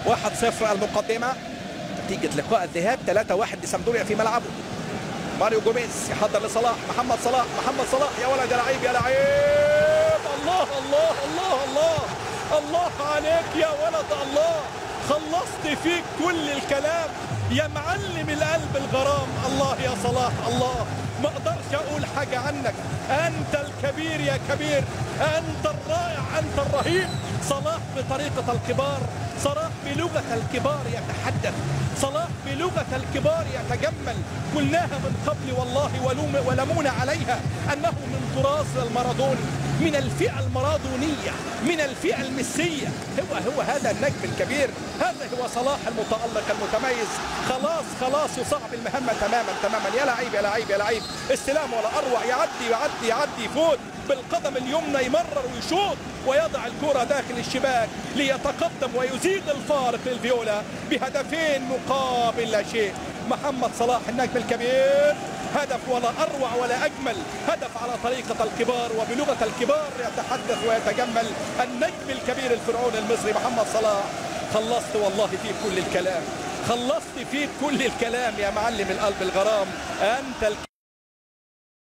1-0 المقدمة. نتيجة لقاء الذهاب 3-1 لسامدوريا في ملعبه. ماريو جوميز يحضر لصلاح، محمد صلاح يا ولد يا لعيب يا لعيب. الله الله الله الله الله عليك يا ولد، الله خلصت فيك كل الكلام يا معلم القلب الغرام. الله يا صلاح، الله ما اقدرش اقول حاجة عنك، انت الكبير يا كبير، انت الرائع، انت الرهيب. صلاح بطريقة الكبار، صلاح بلغة الكبار يتحدث، صلاح بلغة الكبار يتجمل. قلناها من قبل والله ولمونا عليها أنه من طراز المارادوني، من الفئة المارادونية، من الفئة الميسية. هو هذا النجم الكبير، هذا هو صلاح المتألق المتميز. خلاص يصعب المهمة تماما. يا لعيب يا لعيب يا لعيب، استلام ولا أروع، يعدي يفوت بالقدم اليمنى، يمرر ويشوط ويضع الكرة داخل الشباك ليتقدم ويزيد الفارق للفيولا بهدفين مقابل لا شيء. محمد صلاح النجم الكبير، هدف ولا أروع ولا أجمل، هدف على طريقة الكبار وبلغة الكبار يتحدث ويتجمل النجم الكبير الفرعوني المصري محمد صلاح. خلصت والله فيه كل الكلام، خلصت فيه كل الكلام يا معلم القلب الغرام، أنت